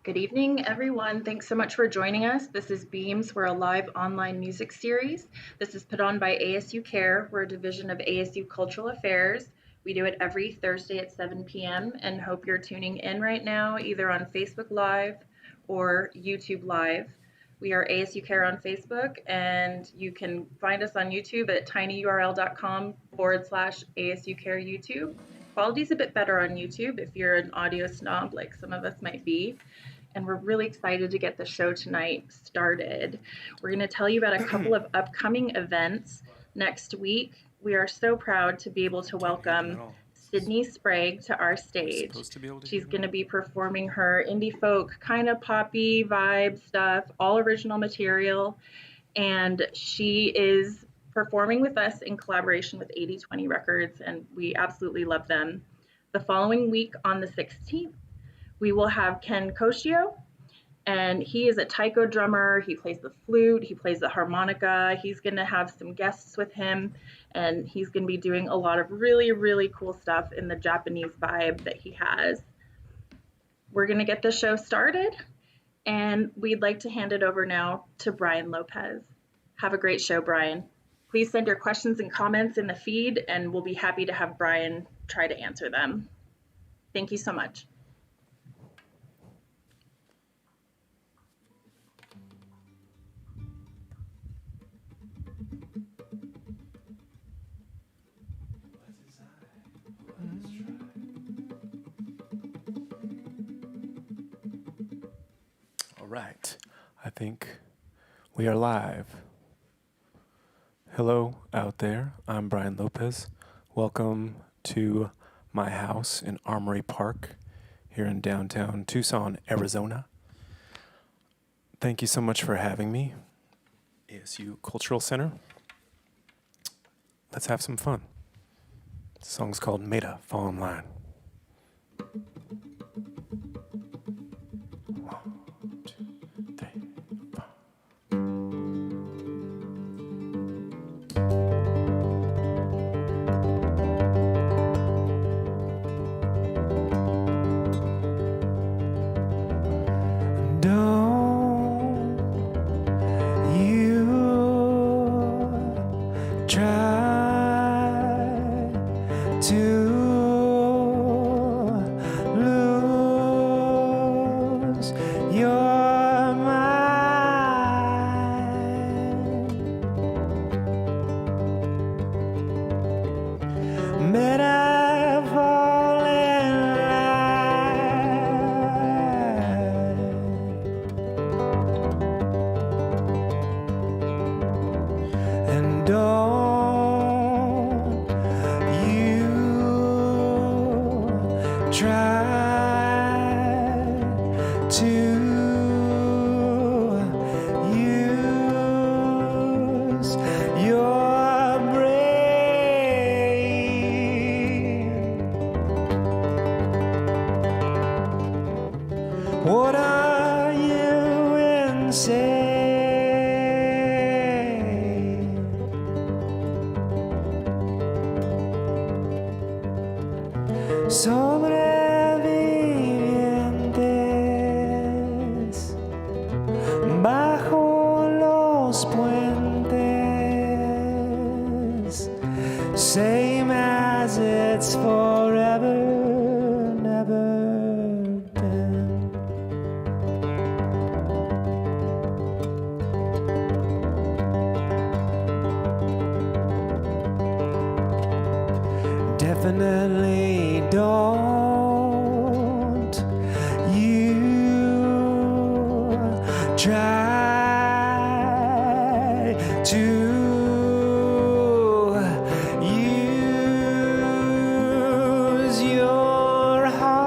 Good evening, everyone. Thanks so much for joining us. This is Beams. We're a live online music series. This is put on by ASU Kerr. We're a division of ASU Cultural Affairs. We do it every Thursday at 7 p.m. and hope you're tuning in right now, either on Facebook Live or YouTube Live. We are ASU Kerr on Facebook, and you can find us on YouTube at tinyurl.com/ASU Kerr YouTube. Quality's a bit better on YouTube if you're an audio snob like some of us might be. And we're really excited to get the show tonight started. We're going to tell you about a couple of upcoming events next week. We are so proud to be able to welcome Sydney Sprague to our stage. She's going to be performing her indie folk, kind of poppy vibe stuff, all original material. And she is performing with us in collaboration with 80/20 Records, and we absolutely love them. The following week on the 16th, we will have Ken Koshio, and he is a taiko drummer. He plays the flute, he plays the harmonica. He's going to have some guests with him, and he's going to be doing a lot of really, really cool stuff in the Japanese vibe that he has. We're going to get the show started, and we'd like to hand it over now to Brian Lopez. Have a great show, Brian. Please send your questions and comments in the feed, and we'll be happy to have Brian try to answer them. Thank you so much. All right, I think we are live. Hello out there, I'm Brian Lopez. Welcome to my house in Armory Park here in downtown Tucson, Arizona. Thank you so much for having me, ASU Cultural Center. Let's have some fun. The song's called Meta, Fall in Line. What are you insane? Sobrevivientes bajo los puentes, same as it's forever, never been. Definitely don't you try to use your heart.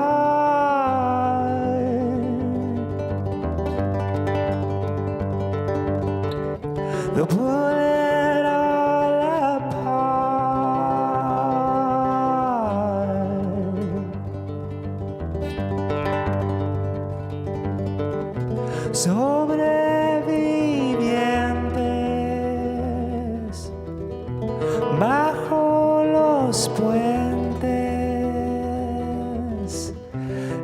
They'll pull it all apart. Sobrevivientes bajo los puentes,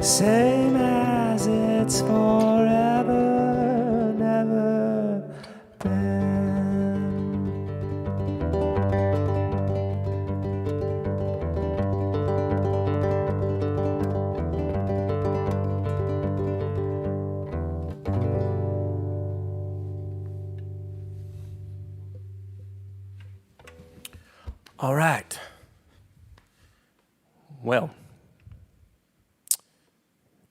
same as it it's forever, never been. All right. Well,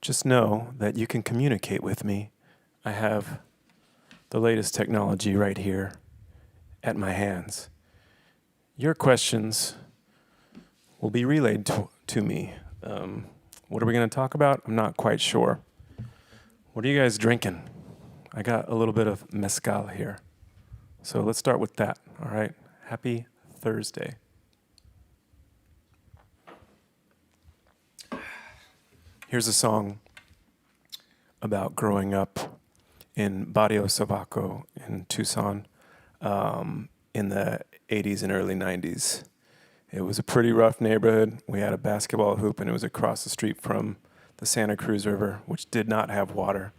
just know that you can communicate with me. I have the latest technology right here at my hands. Your questions will be relayed to me. What are we going to talk about? I'm not quite sure. What are you guys drinking? I got a little bit of mezcal here. So let's start with that, all right? Happy Thursday. Here's a song about growing up in Barrio Sabaco in Tucson in the 80s and early 90s. It was a pretty rough neighborhood. We had a basketball hoop, and it was across the street from the Santa Cruz River, which did not have water.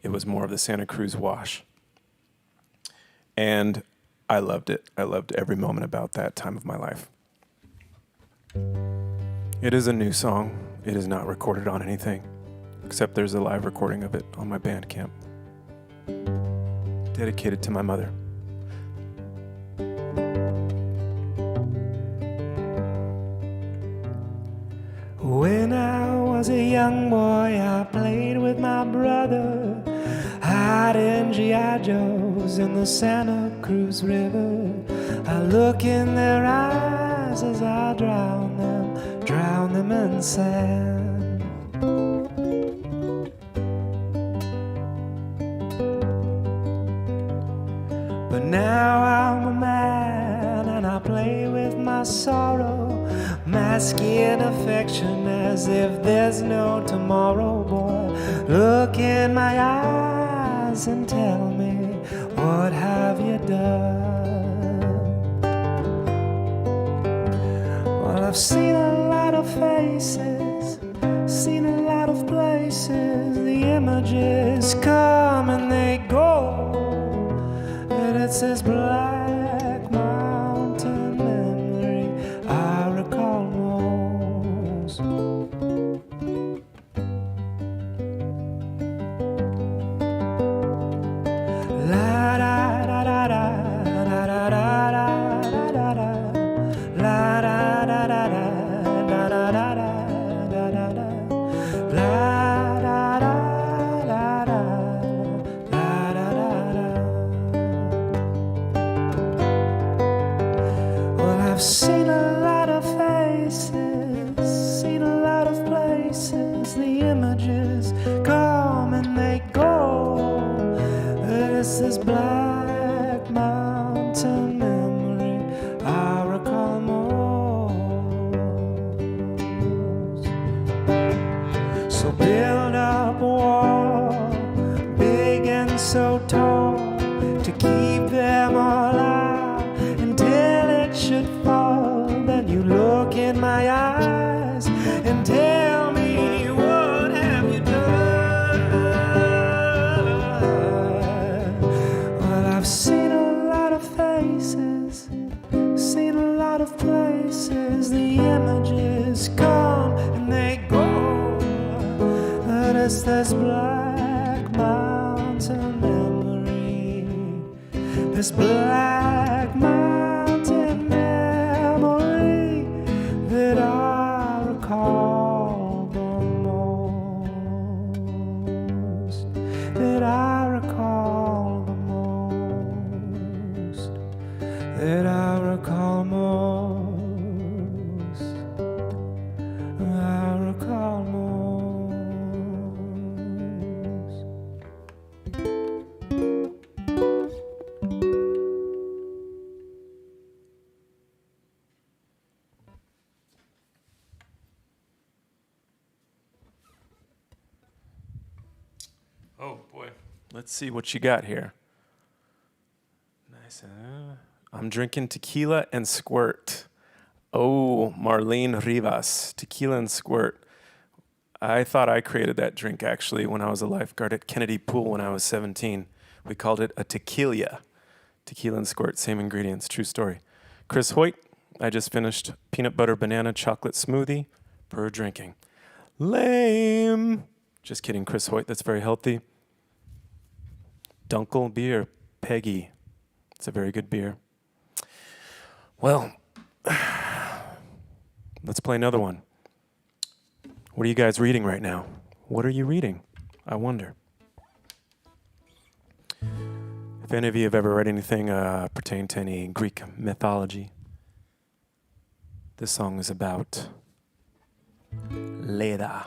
It was more of the Santa Cruz Wash. And I loved it. I loved every moment about that time of my life. It is a new song. It is not recorded on anything, except there's a live recording of it on my Bandcamp. Dedicated to my mother. When I was a young boy, I played with my brother, hiding G.I. Joes in the Santa Cruz River. I look in their eyes as I drown them in sand. But now I'm a man and I play with my sorrow, masking affection as if there's no tomorrow. Boy, look in my eyes and tell me, what have you done? Well, I've seen a lot of faces, seen a lot of places. The images come and they go, and it's this black mountain memory I recall most. La da da da da da da da da da da. La da da da da da da da da da da da. La da da da da da da da da. Well, I've seen a lot of faces, seen a lot of places. The images come and they go. It's this black mountain memory I recall most. So build up a wall, big and so tall, to keep them all out until it should fall. Then you look in my eyes and tell me, what have you done? Well, I've seen a lot of faces, seen a lot of places. The images come and they go, and it's this black mountain memory, this black mountain memory that I recall the most, that I recall the most, that I recall most, I recall most. Oh boy. Let's see what you got here. Nice. I'm drinking tequila and squirt. Oh, Marlene Rivas, tequila and squirt. I thought I created that drink actually when I was a lifeguard at Kennedy Pool when I was 17. We called it a tequila. Tequila and squirt, same ingredients, true story. Chris Hoyt, I just finished peanut butter banana chocolate smoothie per drinking. Lame. Just kidding, Chris Hoyt, that's very healthy. Dunkel beer, Peggy. It's a very good beer. Well, let's play another one. What are you guys reading right now? What are you reading? I wonder. If any of you have ever read anything pertaining to any Greek mythology, this song is about Leda.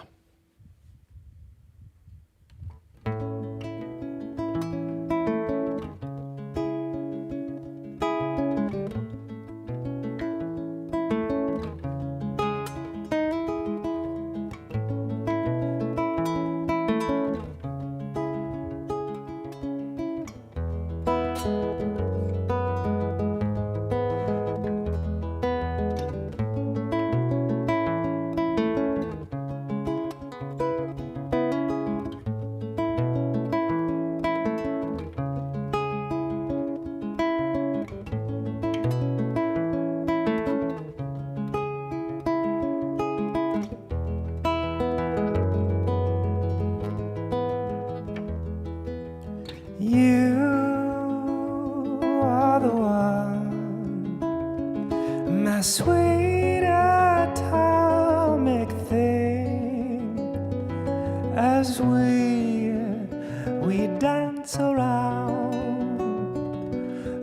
You are the one, my sweet atomic thing, as we dance around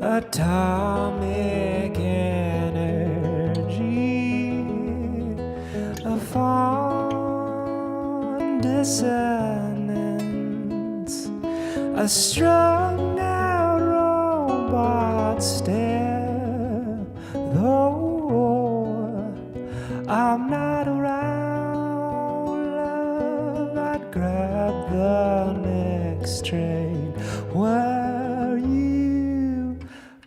atomic energy, a fond dissonance, a strung out robot stare. Though I'm not around, love, I'd grab the next train where you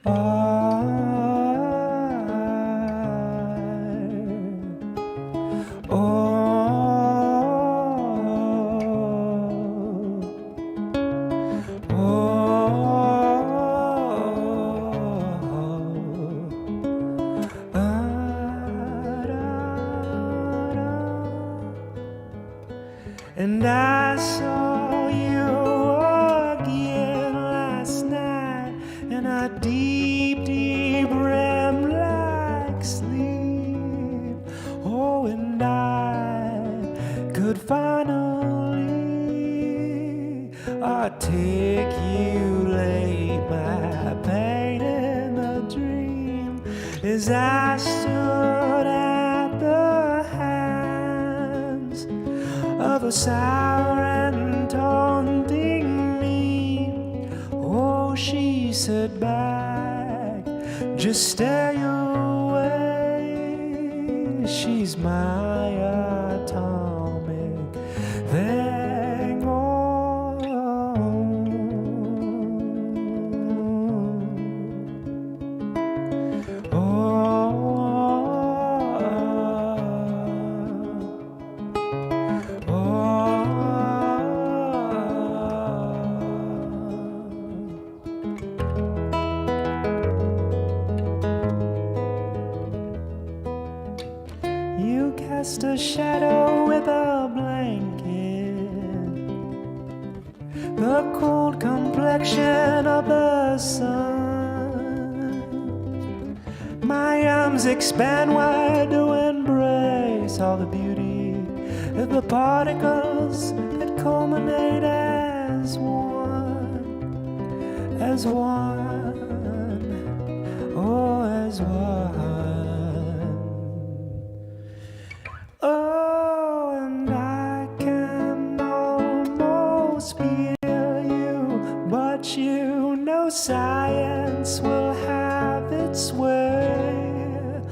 are. And I saw you again last night in a deep, deep REM-like sleep. Oh, and I could finally articulate my pain in a dream as I stood at the hands of a siren taunting me. Oh, she said back, just stay away. She's my atomic thing. You cast a shadow with a blanket, the cold complexion of the sun. My arms expand wide to embrace all the beauty of the particles that culminate as one, as one, oh, as one. Oh, and I can almost feel you, but you know science will have its way.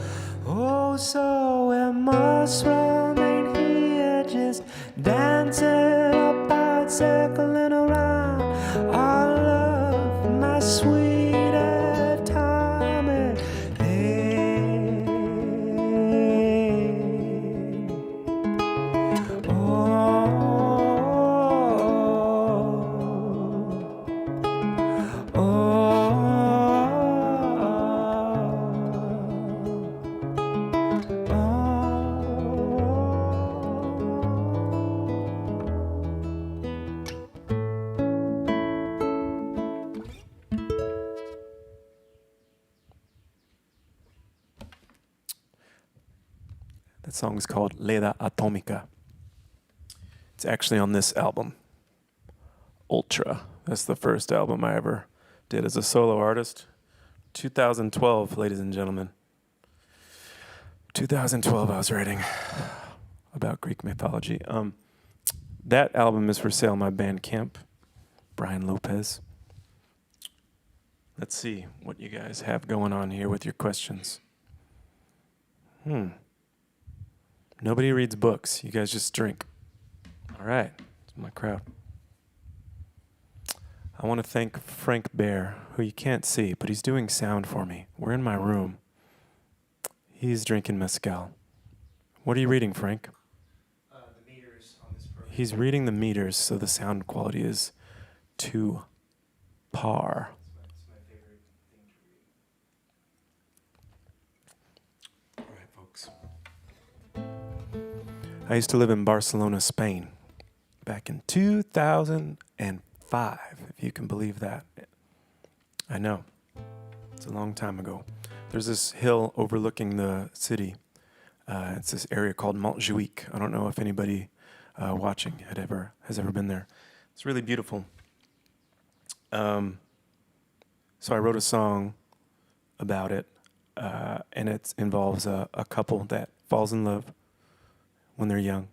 Oh, so we must remain here, just dancing about, circling around our love, my sweet atomic thing. Oh, That song is called Leda Atomica. It's actually on this album, Ultra. That's the first album I ever did as a solo artist. 2012, ladies and gentlemen. 2012, I was writing about Greek mythology. That album is for sale on my Bandcamp, Brian Lopez. Let's see what you guys have going on here with your questions. Nobody reads books. You guys just drink. All right, it's my crowd. I want to thank Frank Bear, who you can't see, but he's doing sound for me. We're in my room. He's drinking mezcal. What are you reading, Frank? The meters on this program. He's reading the meters, so the sound quality is to par. It's my favorite thing to read. All right, folks. I used to live in Barcelona, Spain, back in 2005, if you can believe that. I know. It's a long time ago. There's this hill overlooking the city. It's this area called Montjuic. I don't know if anybody watching has ever been there. It's really beautiful. So I wrote a song about it, and it involves a couple that falls in love when they're young.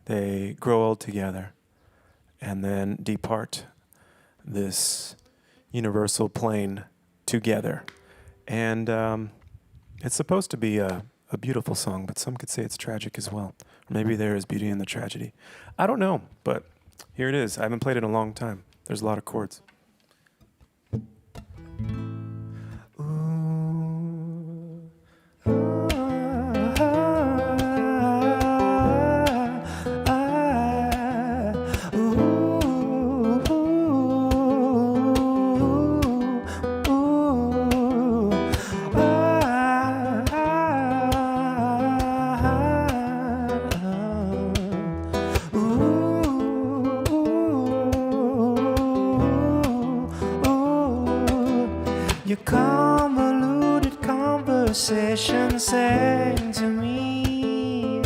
They grow old together and then depart this universal plane together. And it's supposed to be a beautiful song, but some could say it's tragic as well. Maybe there is beauty in the tragedy. I don't know, but here it is. I haven't played it in a long time. There's a lot of chords. Your convoluted conversation sang to me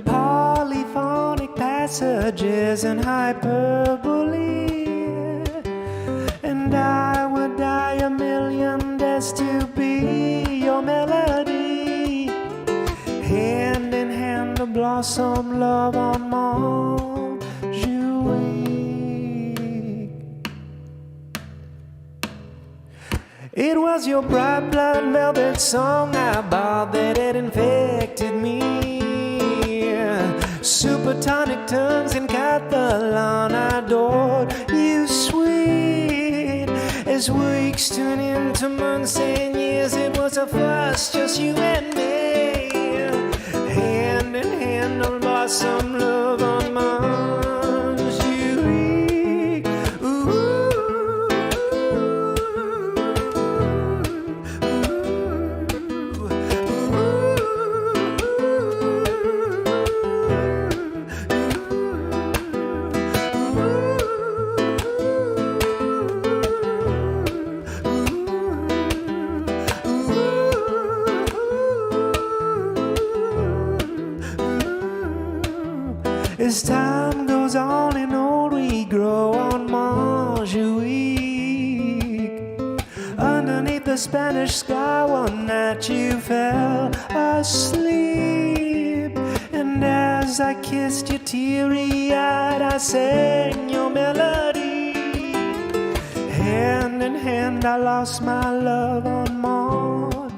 polyphonic passages and hyperbole, and I would die a million deaths to be your melody. Hand in hand to blossom love on Montjuic. It was your bright blood velvet song I bought that had infected me. Supertonic tongues in Catalan I adored you, sweet as weeks turn into months and years. It was a fuss, just you and me. Hand in hand on blossom love on Montjuic. As time goes on and old we grow on Montjuic. Underneath the Spanish sky one night you fell asleep, and as I kissed you teary-eyed I sang your melody. Hand in hand I lost my love on Montjuic.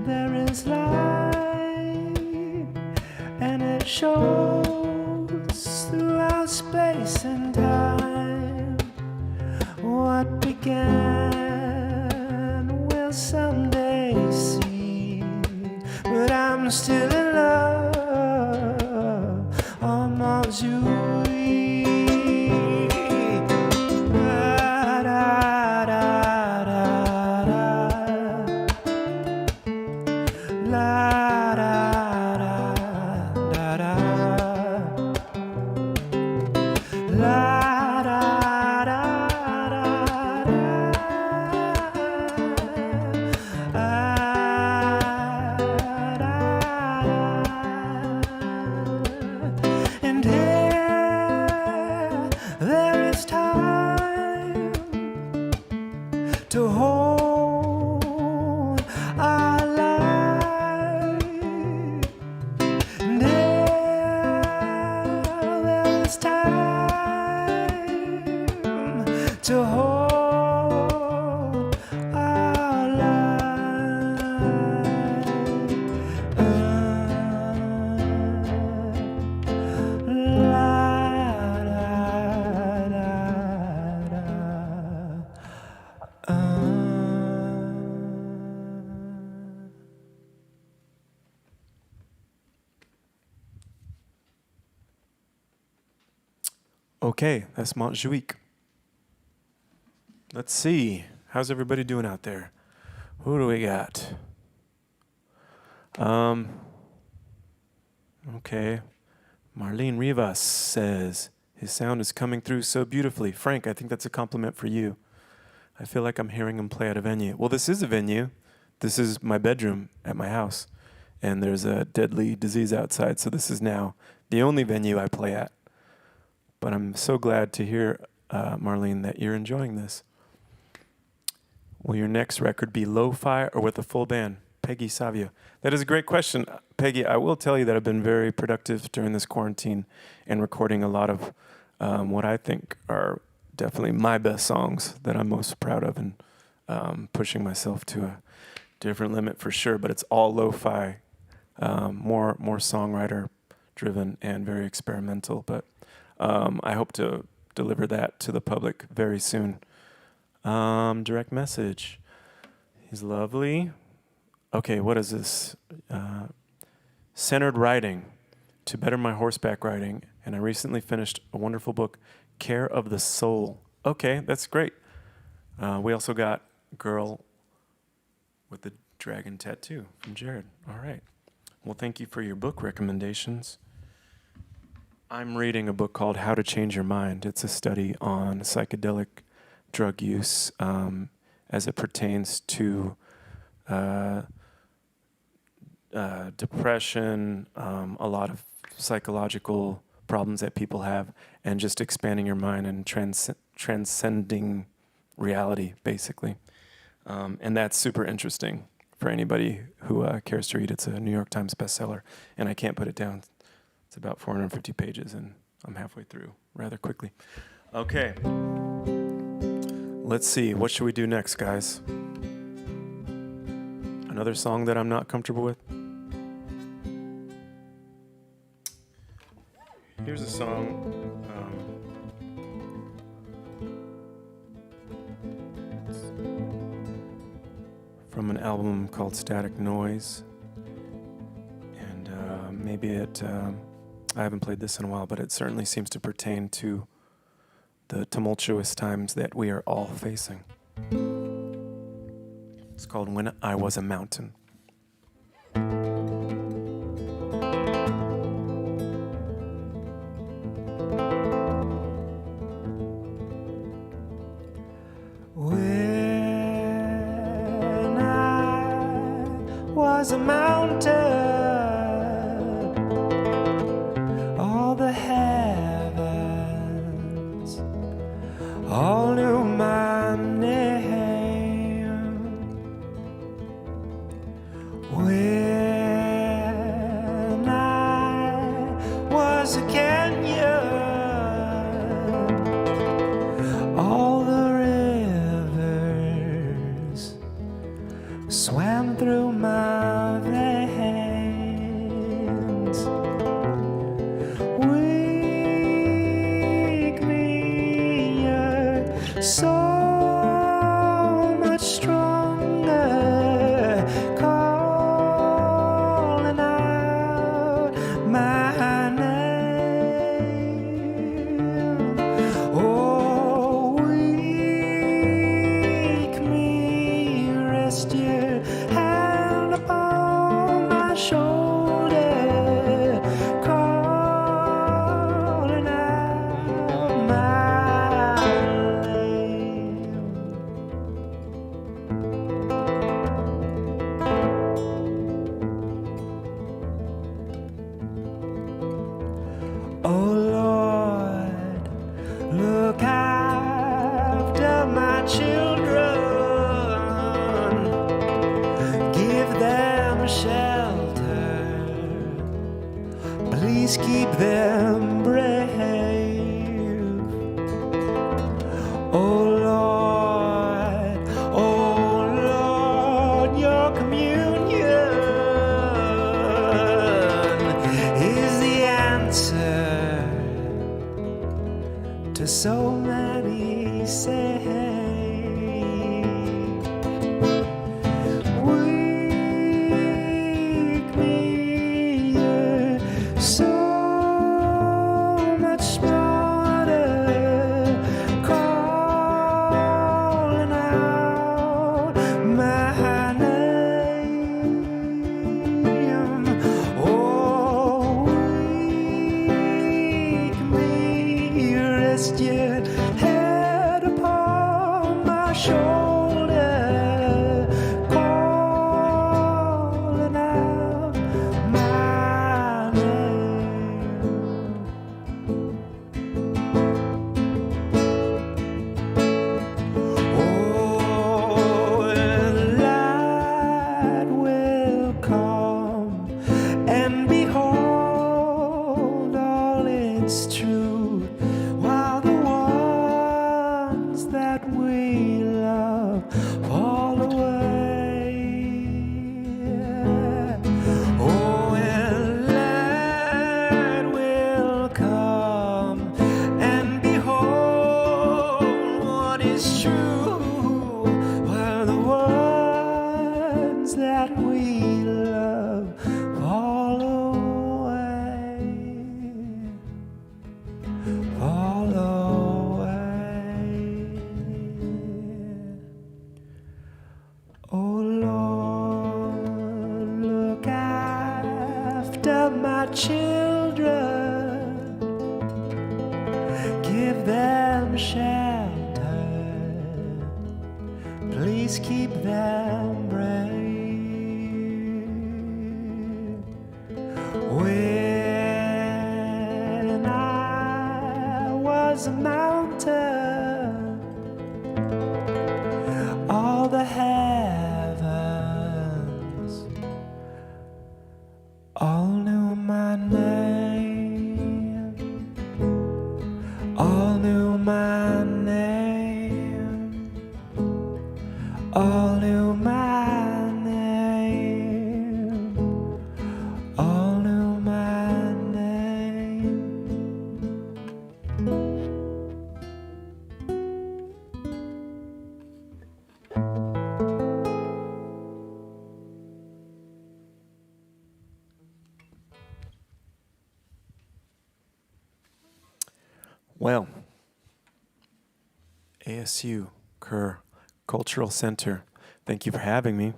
There is light, and it shows throughout space and time. What began will someday cease, but I'm still in love on Montjuic. La Okay, that's Montjuic. Let's see. How's everybody doing out there? Who do we got? Okay. Marlene Rivas says, his sound is coming through so beautifully. Frank, I think that's a compliment for you. I feel like I'm hearing him play at a venue. Well, this is a venue. This is my bedroom at my house. And there's a deadly disease outside, so this is now the only venue I play at. But I'm so glad to hear, Marlene, that you're enjoying this. Will your next record be lo-fi or with a full band? Peggy Savio. That is a great question. Peggy, I will tell you that I've been very productive during this quarantine and recording a lot of what I think are definitely my best songs that I'm most proud of, and pushing myself to a different limit for sure. But it's all lo-fi, more songwriter driven and very experimental. But I hope to deliver that to the public very soon. Direct message. He's lovely. Okay, what is this? Centered riding to better my horseback riding. And I recently finished a wonderful book, Care of the Soul. Okay, that's great. We also got Girl with the Dragon Tattoo from Jared. All right. Well, thank you for your book recommendations. I'm reading a book called How to Change Your Mind. It's a study on psychedelic drug use as it pertains to depression, a lot of psychological problems that people have, and just expanding your mind and transcending reality, basically. And that's super interesting for anybody who cares to read. It's a New York Times bestseller, and I can't put it down. It's about 450 pages, and I'm halfway through rather quickly. Okay. Let's see. What should we do next, guys? Another song that I'm not comfortable with? Here's a song. From an album called Static Noise. And maybe it... I haven't played this in a while, but it certainly seems to pertain to the tumultuous times that we are all facing. It's called When I Was a Mountain. When I was a mountain, all the heavens all knew my name. When I was a canyon, all the rivers swam through my veins. Wake me, you're so much stronger, calling out my name. Oh, wake me, rest your hand upon my shoulder, calling out my name. Oh Lord, look after my children, give them shelter, please keep them brave. Oh Lord, your communion is the answer to so many say. Wake me, you're so much smarter, my children, give them shelter, please keep them brave. When I was a mountain, all the heavens all knew my name, all knew my name, all knew my name, all knew my name. Well, ASU Kerr Cultural Center, thank you for having me.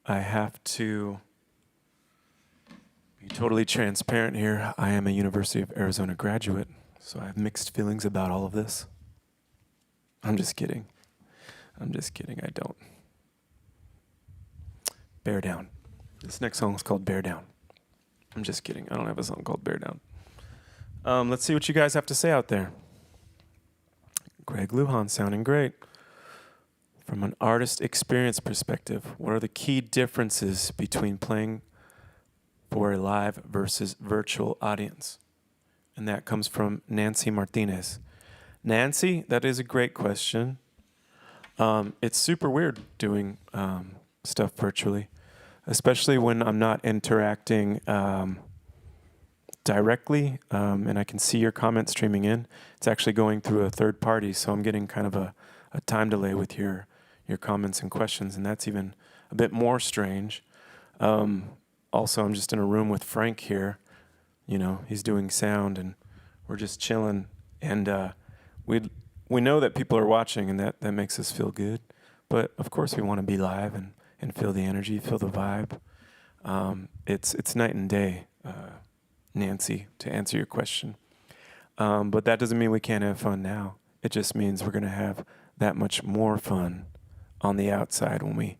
I have to be totally transparent here. I am a University of Arizona graduate, so I have mixed feelings about all of this. I'm just kidding. I don't. Bear Down. This next song is called Bear Down. I'm just kidding. I don't have a song called Bear Down. Let's see what you guys have to say out there. Greg Lujan sounding great. From an artist experience perspective, what are the key differences between playing for a live versus virtual audience? And that comes from Nancy Martinez. Nancy, that is a great question. It's super weird doing stuff virtually, especially when I'm not interacting directly, and I can see your comment streaming in. It's actually going through a third party, so I'm getting kind of a time delay with your comments and questions, and that's even a bit more strange. Also, I'm just in a room with Frank here. You know, he's doing sound, and we're just chilling. And we know that people are watching, and that makes us feel good. But of course, we want to be live and feel the energy, feel the vibe. It's night and day. Nancy, to answer your question. But that doesn't mean we can't have fun now. It just means we're going to have that much more fun on the outside when we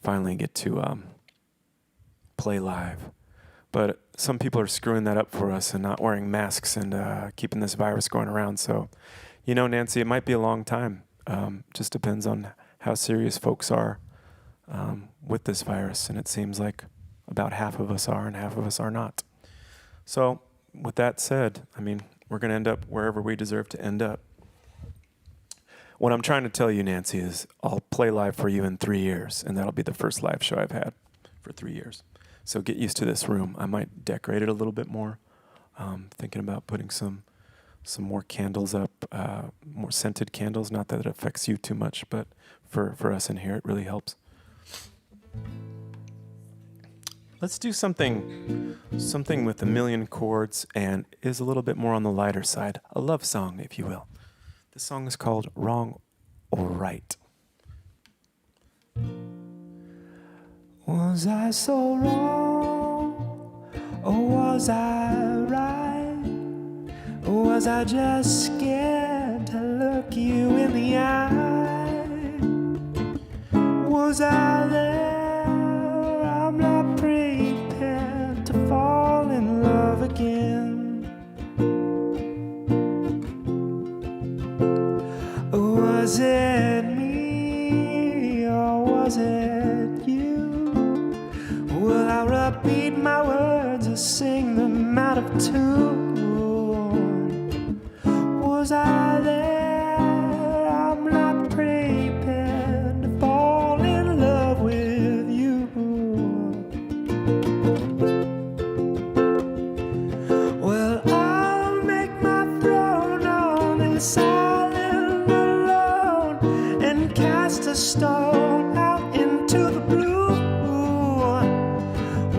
finally get to play live. But some people are screwing that up for us and not wearing masks and keeping this virus going around. So, you know, Nancy, it might be a long time. Just depends on how serious folks are with this virus. And it seems like about half of us are and half of us are not. So, with that said, I mean, we're going to end up wherever we deserve to end up. What I'm trying to tell you, Nancy, is I'll play live for you in 3 years, and that'll be the first live show I've had for 3 years. So get used to this room. I might decorate it a little bit more. Thinking about putting some more candles up, more scented candles. Not that it affects you too much, but for us in here, it really helps. Let's do something with a million chords and is a little bit more on the lighter side. A love song, if you will. This song is called Wrong or Right. Was I so wrong, or was I right? Or was I just scared to look you in the eye? Was I there? I'm not prepared to fall in love again. Was it me, or was it you? Will I repeat my words or sing them out of tune? Was I there? I'm not prepared to fall in love with you. Well, I'll make my throne on this island alone and cast a stone out into the blue,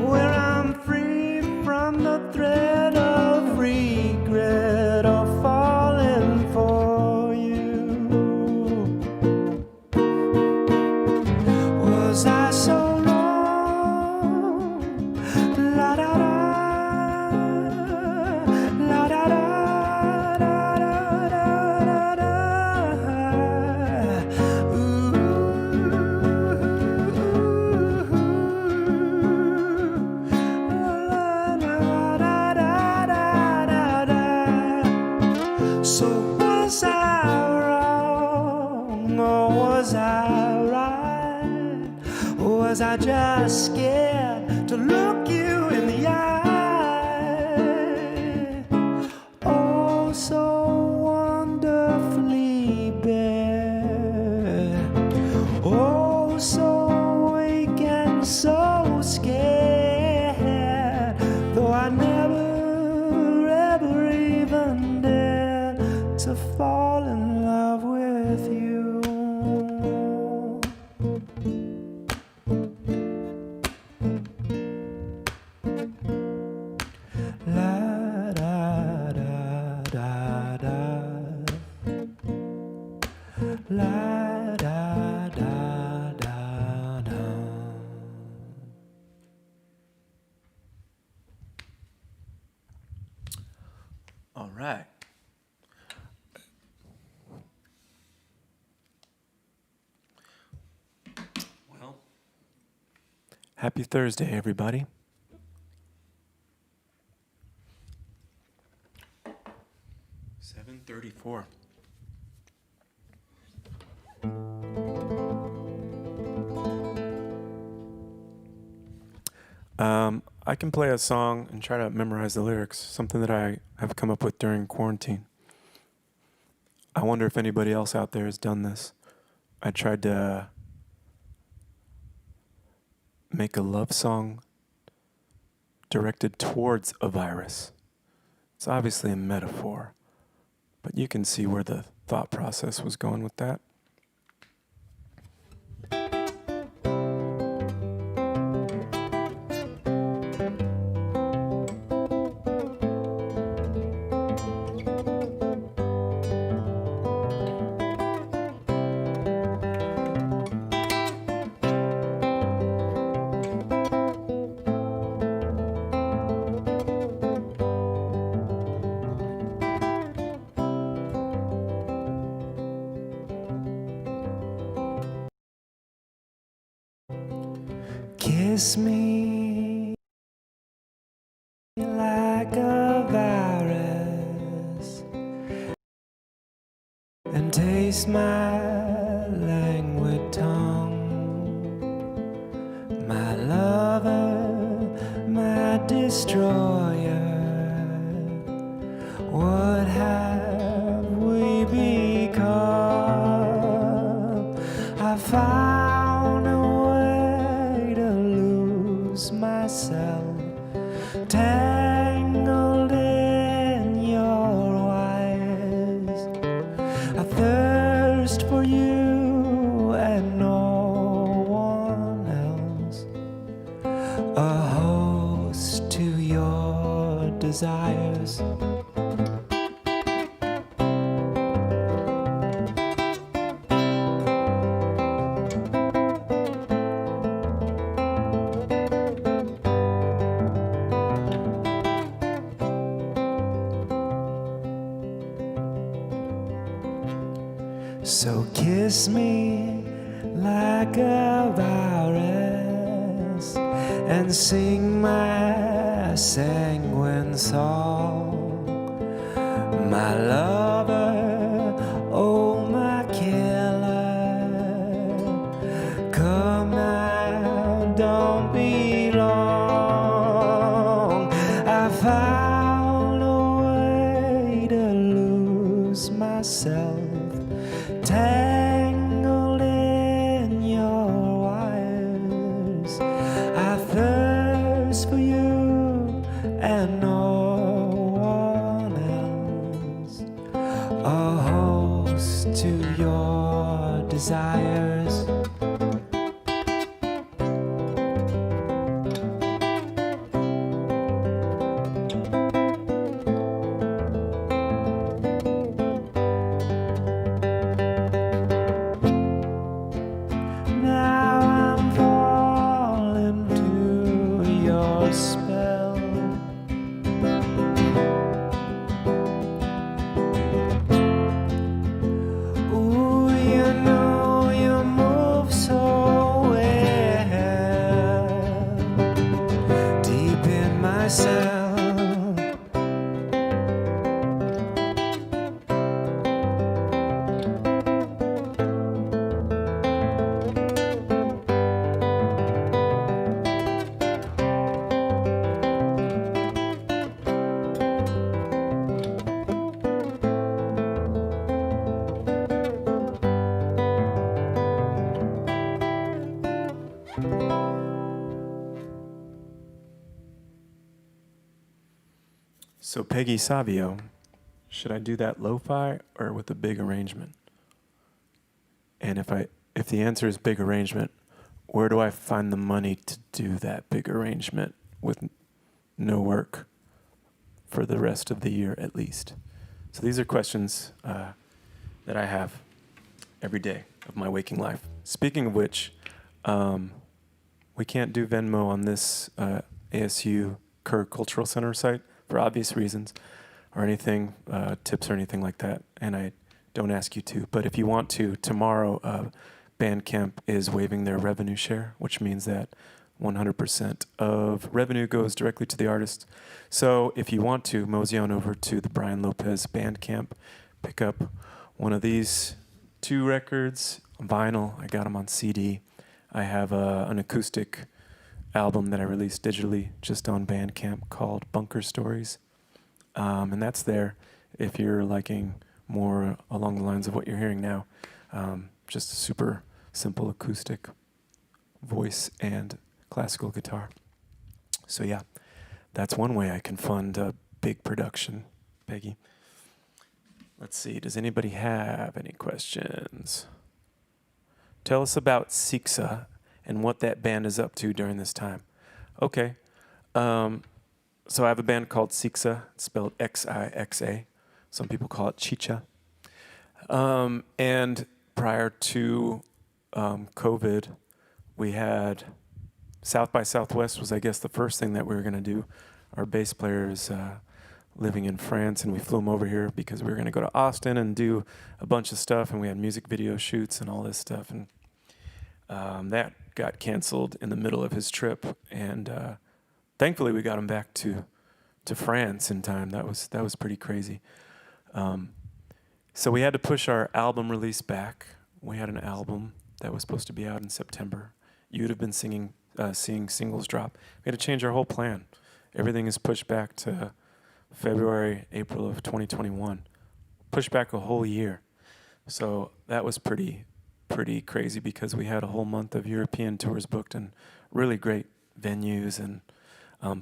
where I'm free from the threat of regret or falling for I just scared to look you in the eye? Oh, so wonderfully bare. Oh, so weak and so scared. Though I never, ever even dared to fall in love with you. La da da da da. La da da da da. All right. Well, happy Thursday, everybody. .34. I can play a song and try to memorize the lyrics, something that I have come up with during quarantine. I wonder if anybody else out there has done this. I tried to make a love song directed towards a virus. It's obviously a metaphor, but you can see where the thought process was going with that. Kiss me like a virus and taste my languid tongue. My lover, my destroyer, what have we become? I found a way to lose myself, tangled in your eyes. I thirst for you and no one else, a host to your desires. So kiss me like a virus and sing my sanguine song. My lover, oh my killer, come now, don't be long. I found a way to lose myself, tangled in your wires. I thirst for you and no one else, a host to your desires. Now I'm falling to your spell. Ooh, you know you move so well, deep in myself. So Peggy Savio, should I do that lo-fi or with a big arrangement? And if the answer is big arrangement, where do I find the money to do that big arrangement with no work for the rest of the year at least? So these are questions that I have every day of my waking life. Speaking of which, we can't do Venmo on this ASU Kerr Cultural Center site for obvious reasons, or anything, tips or anything like that. And I don't ask you to. But if you want to, tomorrow Bandcamp is waiving their revenue share, which means that 100% of revenue goes directly to the artist. So if you want to, mosey on over to the Brian Lopez Bandcamp, pick up one of these 2 records, vinyl. I got them on CD. I have an acoustic album that I released digitally just on Bandcamp called Bunker Stories. And that's there if you're liking more along the lines of what you're hearing now. Just a super simple acoustic voice and classical guitar. So yeah, that's one way I can fund a big production, Peggy. Let's see, does anybody have any questions? Tell us about XIXA and what that band is up to during this time. Okay, so I have a band called XIXA, it's spelled XIXA. Some people call it Chicha. And prior to COVID, we had South by Southwest was, I guess, the first thing that we were going to do. Our bass player is living in France, and we flew him over here because we were going to go to Austin and do a bunch of stuff, and we had music video shoots and all this stuff. And that got canceled in the middle of his trip, and thankfully we got him back to France in time. That was pretty crazy. So we had to push our album release back. We had an album that was supposed to be out in September. You'd have been seeing singles drop. We had to change our whole plan. Everything is pushed back to February, April of 2021. Pushed back a whole year. So that was pretty crazy because we had a whole month of European tours booked and really great venues and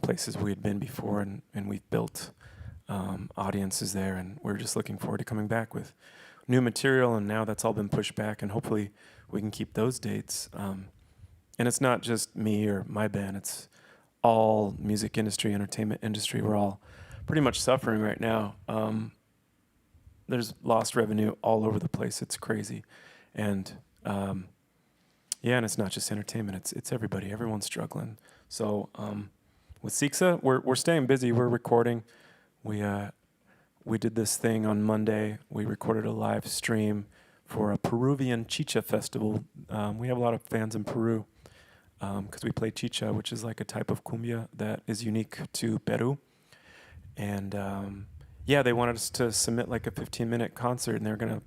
places we had been before, and we've built audiences there, and we're just looking forward to coming back with new material, and now that's all been pushed back, and hopefully we can keep those dates. And it's not just me or my band, it's all music industry, entertainment industry. We're all pretty much suffering right now. There's lost revenue all over the place. It's crazy. And and it's not just entertainment, it's everybody. Everyone's struggling. So with XIXA, we're staying busy. We're recording. We did this thing on Monday. We recorded a live stream for a Peruvian chicha festival. We have a lot of fans in Peru because we play chicha, which is like a type of cumbia that is unique to Peru. And they wanted us to submit like a 15-minute concert, and they're going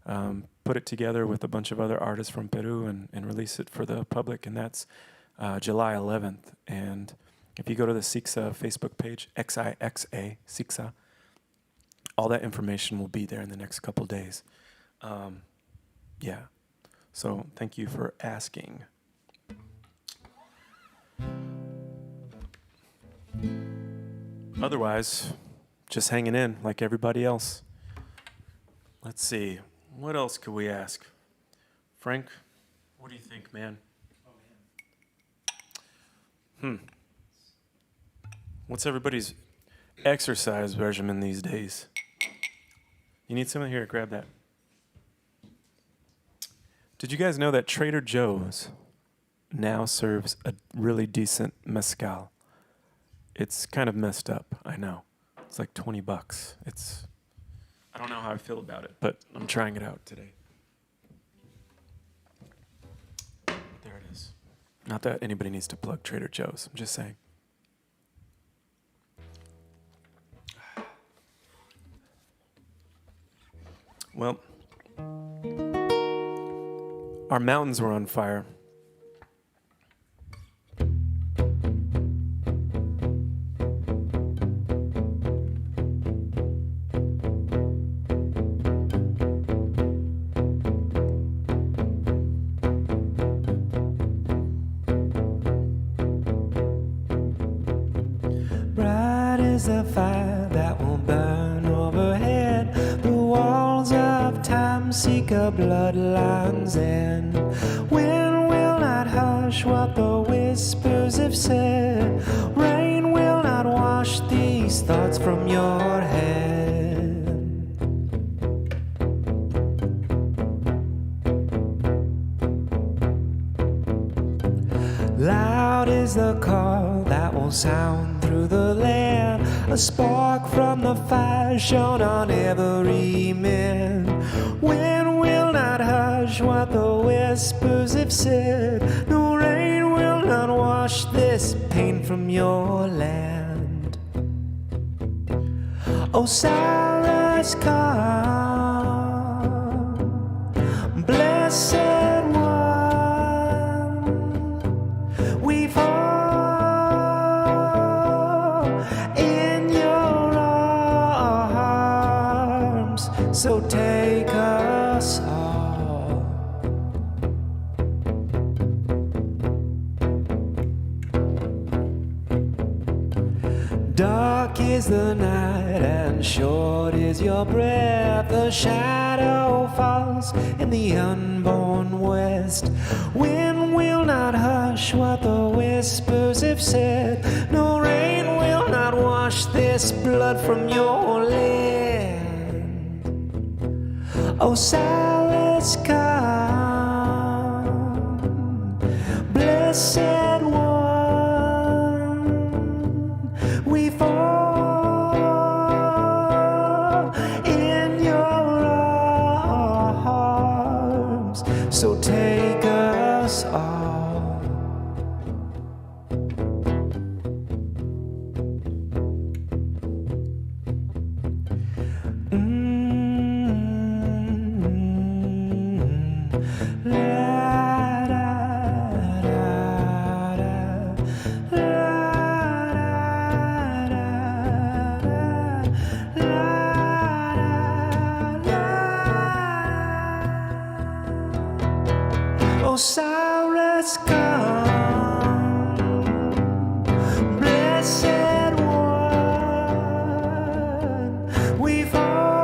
to put it together with a bunch of other artists from Peru and release it for the public, and that's July 11th. And if you go to the XIXA Facebook page, XIXA, XIXA, all that information will be there in the next couple days. So thank you for asking. Otherwise, just hanging in like everybody else. Let's see. What else could we ask? Frank, what do you think, man? What's everybody's exercise regimen these days? You need something? Here, grab that. Did you guys know that Trader Joe's now serves a really decent mezcal? It's kind of messed up, I know. It's like $20. I don't know how I feel about it, but I'm trying it out today. There it is. Not that anybody needs to plug Trader Joe's, I'm just saying. Well, our mountains were on fire. Bright is the fire that will burn overhead. The walls of time seek a bloodline's end. Wind will not hush what the whispers have said. Rain will not wash these thoughts from your head. Loud is the call that will sound through the land. A spark from the fire shone on every man. Wind will not hush what the whispers have said. No rain will not wash this pain from your land. Osiris come, blessed we fall in your arms, so take us all. Dark is the night and short is your breath. The shadow falls in the unborn west. Wind will not hush what the whispers have said. No rain will not wash this blood from your land. Osiris come, blessed one, we fall in your arms, so take us all. Osiris come, blessed one, we fall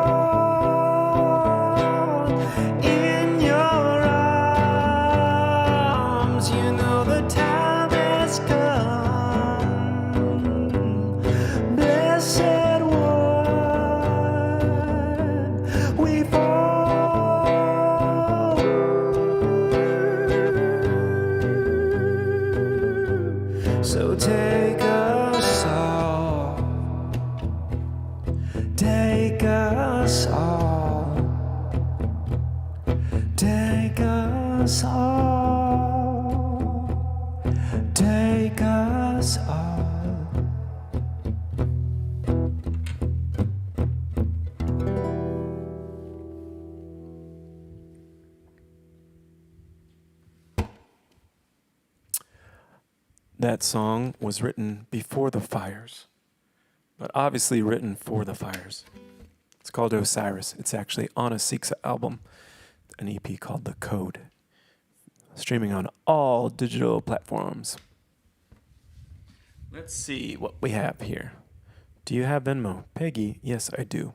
in your arms. You know the time has come, blessed one, we fall. So take us all, take us all, take us all, take us all. That song was written before the fires, but obviously written for the fires. It's called Osiris. It's actually on a XIXA album, an EP called The Code, streaming on all digital platforms. Let's see what we have here. Do you have Venmo? Peggy, yes, I do.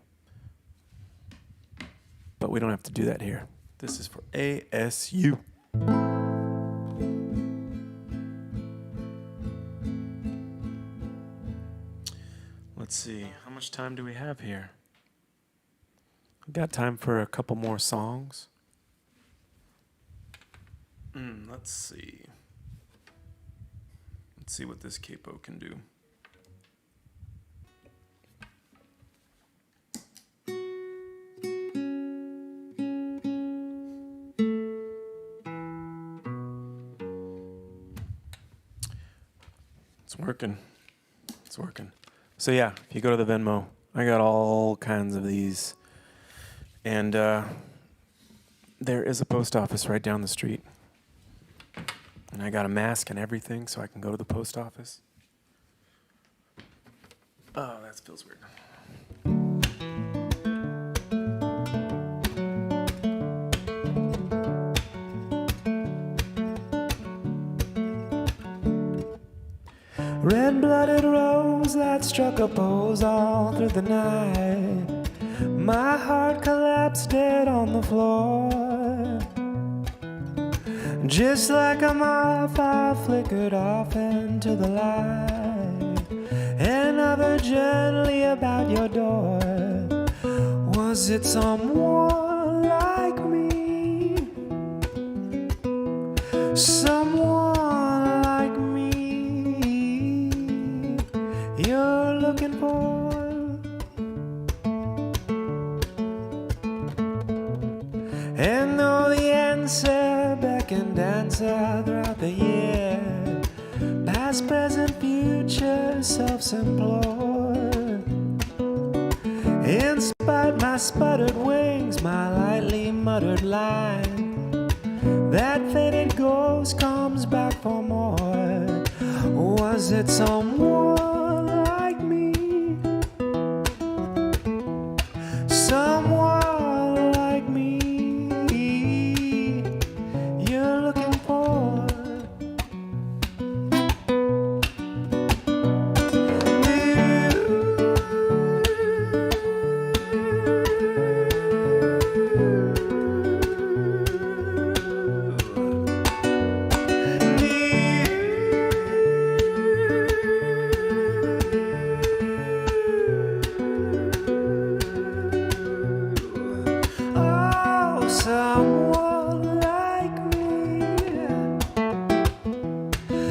But we don't have to do that here. This is for ASU. Let's see, how much time do we have here? We got time for a couple more songs. Let's see. Let's see what this capo can do. It's working. It's working. So yeah, if you go to the Venmo, I got all kinds of these. And there is a post office right down the street. And I got a mask and everything so I can go to the post office. Oh, that feels weird. Red-blooded rose songs that struck a pose all through the night. My heart collapsed dead on the floor. Just like a moth, I flickered off into the light and hovered gently about your door. Was it someone like me? Someone like me you're looking for? And though the answer beckoned answer throughout the year, past, present, future, self-implored. In spite my sputtered wings, my lightly muttered line, that faded ghost comes back for more. Was it someone like me? Someone like me you're looking for? Oh, someone like me.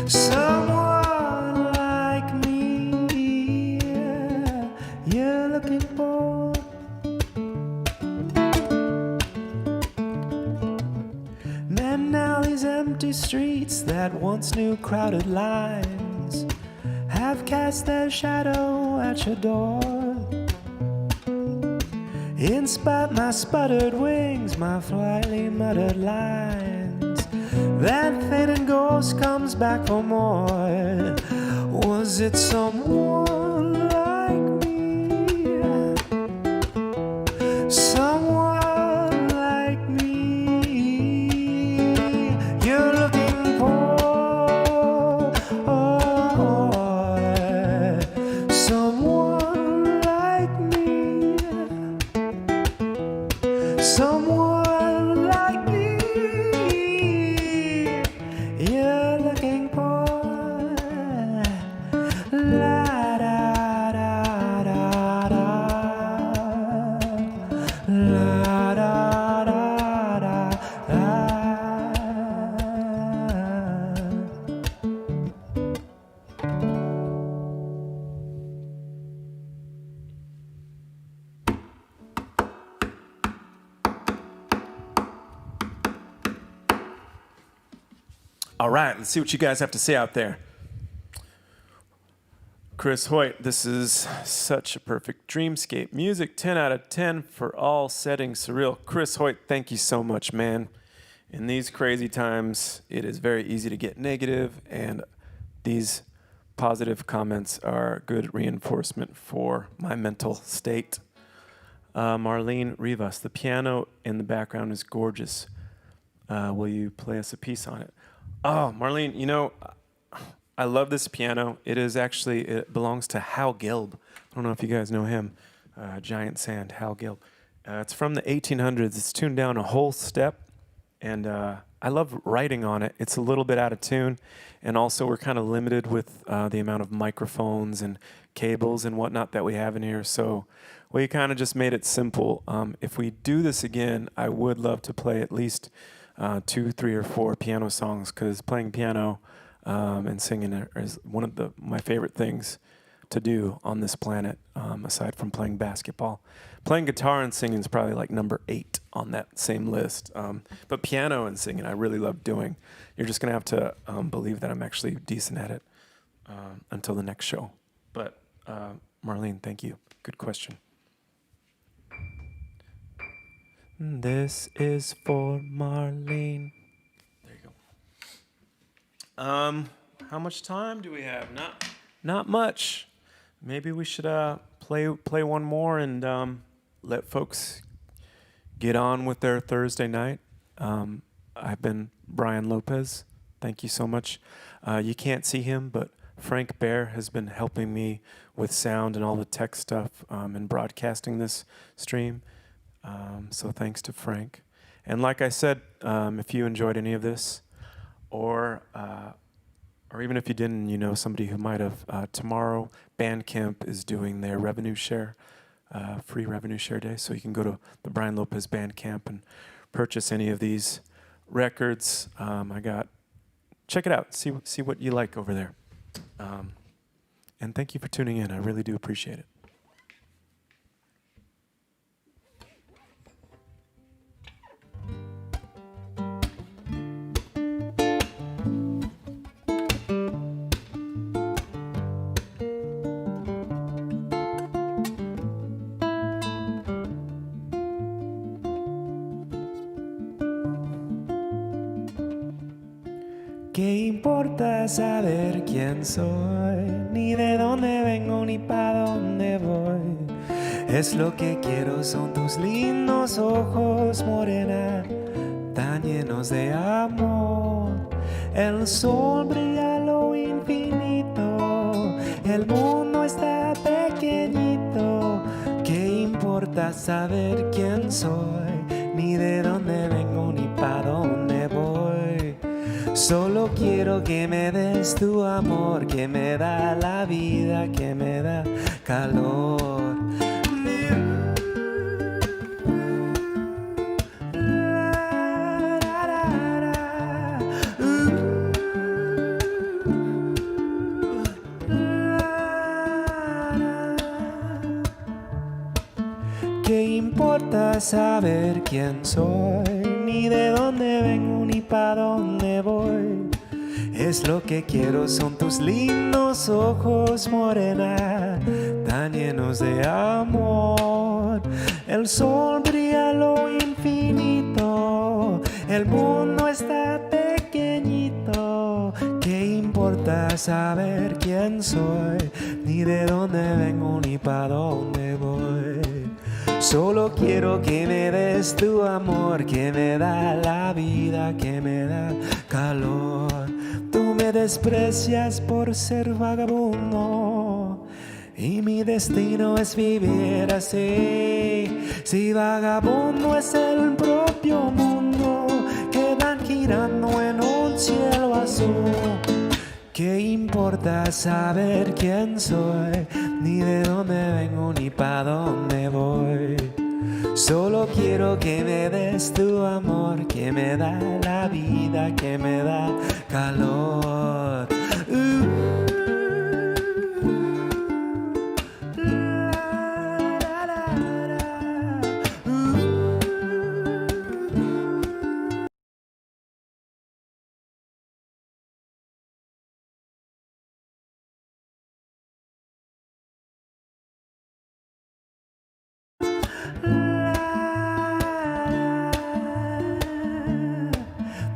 Someone like me you're looking for? And now these empty streets that once knew crowded lines have cast their shadow at your door. In spite my sputtered wings, my flightly muttered lines, that faded ghost comes back for more. Was it someone like me? Someone like me you're looking for? Someone like me. Someone like me you're looking for. La da da da da. La da da da da. All right, let's see what you guys have to say out there. Chris Hoyt, this is such a perfect dreamscape. Music 10 out of 10 for all settings surreal. Chris Hoyt, thank you so much, man. In these crazy times, it is very easy to get negative, and these positive comments are good reinforcement for my mental state. Marlene Rivas, the piano in the background is gorgeous. Will you play us a piece on it? Oh, Marlene, you know, I love this piano. It belongs to Hal Gilb. I don't know if you guys know him. Giant Sand, Hal Gilb. It's from the 1800s. It's tuned down a whole step, and I love writing on it. It's a little bit out of tune, and also we're kind of limited with the amount of microphones and cables and whatnot that we have in here, so we kind of just made it simple. If we do this again, I would love to play at least 2, 3, or 4 piano songs, because playing piano and singing is one of my favorite things to do on this planet, aside from playing basketball. Playing guitar and singing is probably like number 8 on that same list. But piano and singing I really love doing. You're just going to have to believe that I'm actually decent at it until the next show. But Marlene, thank you. Good question. This is for Marlene. There you go. How much time do we have? Not much. Maybe we should play one more and let folks get on with their Thursday night. I've been Brian Lopez. Thank you so much. You can't see him, but Frank Bear has been helping me with sound and all the tech stuff and broadcasting this stream. So thanks to Frank. And like I said, if you enjoyed any of this, or even if you didn't, you know somebody who might have, tomorrow Bandcamp is doing their revenue share, free revenue share day. So you can go to the Brian Lopez Bandcamp and purchase any of these records. Check it out. See what you like over there. And thank you for tuning in. I really do appreciate it. ¿Qué importa saber quién soy? Ni de dónde vengo ni pa' dónde voy. Es lo que quiero, son tus lindos ojos, morena, tan llenos de amor. El sol brilla a lo infinito, el mundo está pequeñito. ¿Qué importa saber quién soy? Ni de dónde vengo ni pa' dónde voy. Solo quiero que me des tu amor, que me da la vida, que me da calor. ¿Qué importa saber quién soy? Ni de dónde vengo ni pa' dónde voy. Es lo que quiero, son tus lindos ojos, morena, tan llenos de amor. El sol brilla a lo infinito, el mundo está pequeñito. ¿Qué importa saber quién soy? Ni de dónde vengo ni pa' dónde voy. Solo quiero que me des tu amor, que me da la vida, que me da calor. Tú me desprecias por ser vagabundo y mi destino es vivir así. Si vagabundo es el propio mundo que van girando en un cielo azul. ¿Qué importa saber quién soy? Ni de dónde vengo ni pa' dónde voy. Solo quiero que me des tu amor, que me da la vida, que me da calor.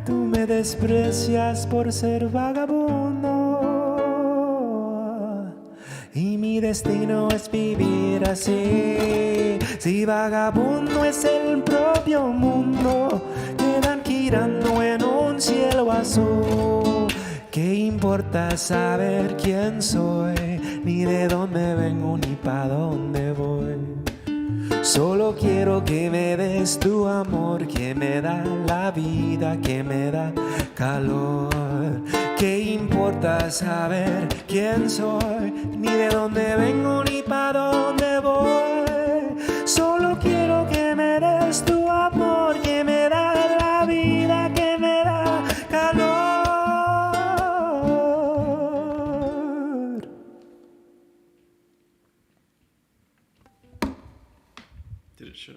Tú me desprecias por ser vagabundo y mi destino es vivir así. Si vagabundo es el propio mundo, quedan girando en un cielo azul. ¿Qué importa saber quién soy? Ni de dónde vengo ni pa' dónde voy. Solo quiero que me des tu amor, que me da la vida, que me da calor. ¿Qué importa saber quién soy? Ni de dónde vengo ni pa' dónde voy. Solo quiero que me des tu amor, que me da la vida, que me da calor. Did it show?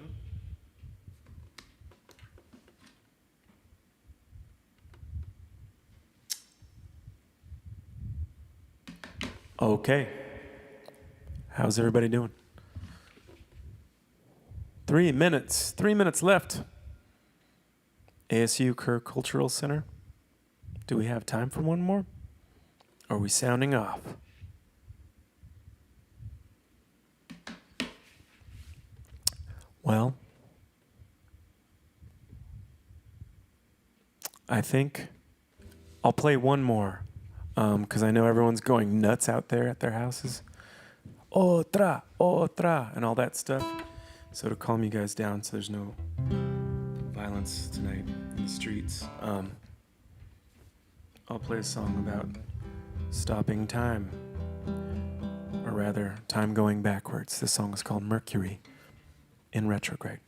Okay. How's everybody doing? 3 minutes. 3 minutes left. ASU Kerr Cultural Center. Do we have time for one more? Are we sounding off? Well, I think I'll play one more because I know everyone's going nuts out there at their houses. Otra, otra, and all that stuff. So to calm you guys down so there's no violence tonight in the streets, I'll play a song about stopping time, or rather, time going backwards. This song is called Mercury in Retrograde.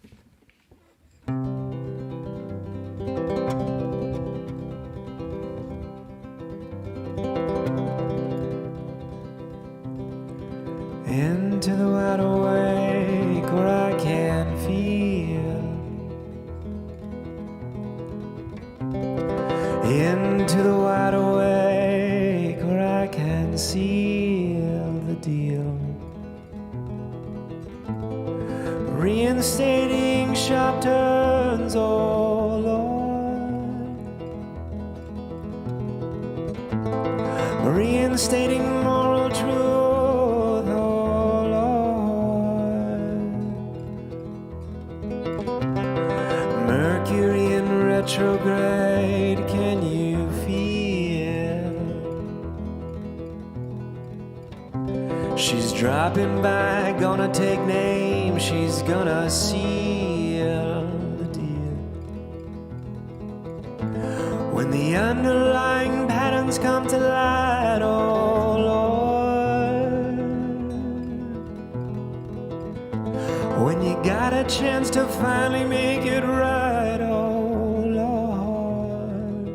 Into the wide awake where I can feel, into the wide awake where I can seal the deal, reinstating sharp turns, oh Lord, reinstating moral truth. Mercury in retrograde, can you feel? She's dropping by, gonna take name, she's gonna seal the deal. When the underlying patterns come to light, oh Lord, when you got a chance to finally make it right, oh Lord,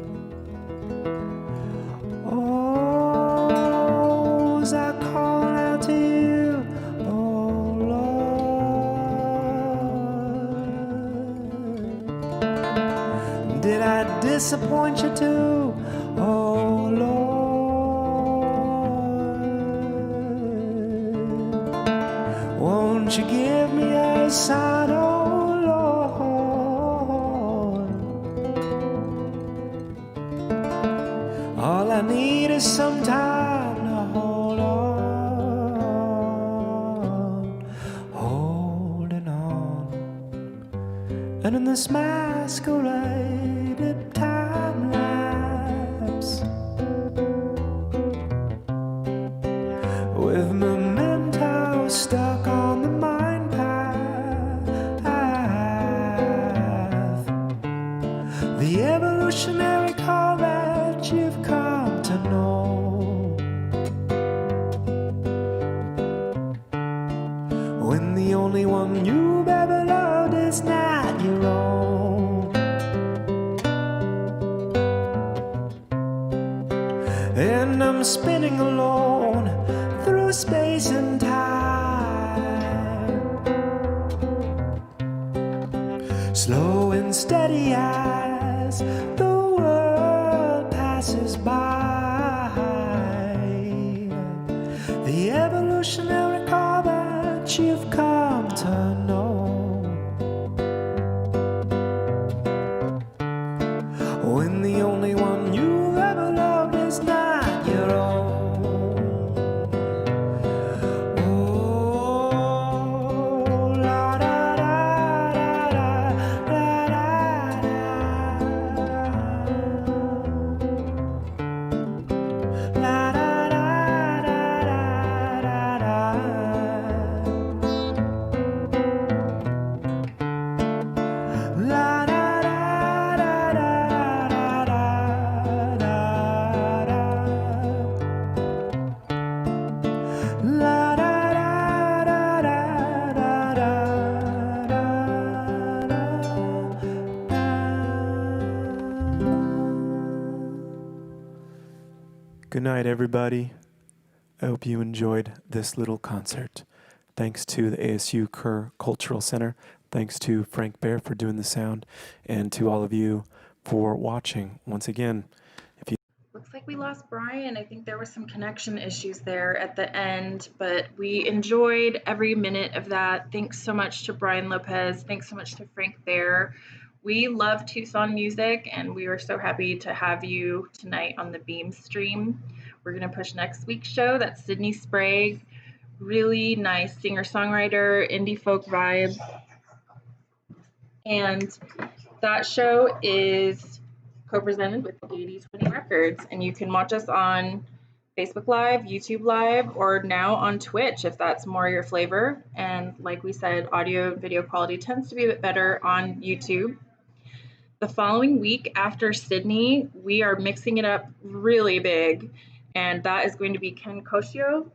oh, as I call out to you, oh Lord, did I disappoint you too, oh Lord, won't you give me a sign, oh Lord? All I need is some time to hold on, holding on. And in this masqueraded time lapse, with memento stuck on the mind path, the evolutionary call that you've come to know, when the only one you've ever loved is not your own, and I'm spinning alone through space and time, slow and steady as the world passes by, the evolutionary call that you've come to know, when the only one you've ever loved is not your own. Oh, la da da da da da da, la da da da da da da, la da da da da da da da, la da da da da da da. Good night, everybody. I hope you enjoyed this little concert. Thanks to the ASU Kerr Cultural Center. Thanks to Frank Bear for doing the sound, and to all of you for watching. Once again, if you Looks like we lost Brian. I think there was some connection issues there at the end, but we enjoyed every minute of that. Thanks so much to Brian Lopez. Thanks so much to Frank Bear. We love Tucson music, and we are so happy to have you tonight on the Beam stream. We're going to push next week's show. That's Sydney Sprague. Really nice singer-songwriter, indie folk vibe. And that show is co-presented with 80/20 Records. And you can watch us on Facebook Live, YouTube Live, or now on Twitch if that's more your flavor. And like we said, audio and video quality tends to be a bit better on YouTube. The following week after Sydney, we are mixing it up really big, and that is going to be Ken Koshio,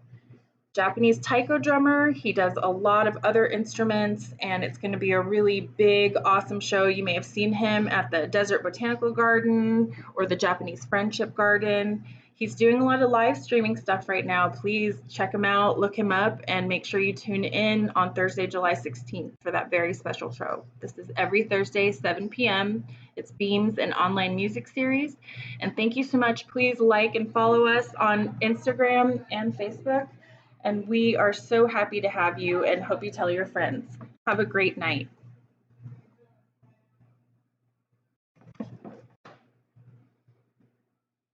Japanese taiko drummer. He does a lot of other instruments, and it's going to be a really big, awesome show. You may have seen him at the Desert Botanical Garden or the Japanese Friendship Garden. He's doing a lot of live streaming stuff right now. Please check him out, look him up, and make sure you tune in on Thursday, July 16th for that very special show. This is every Thursday, 7 p.m. It's Beams, an online music series. And thank you so much. Please like and follow us on Instagram and Facebook. And we are so happy to have you and hope you tell your friends. Have a great night.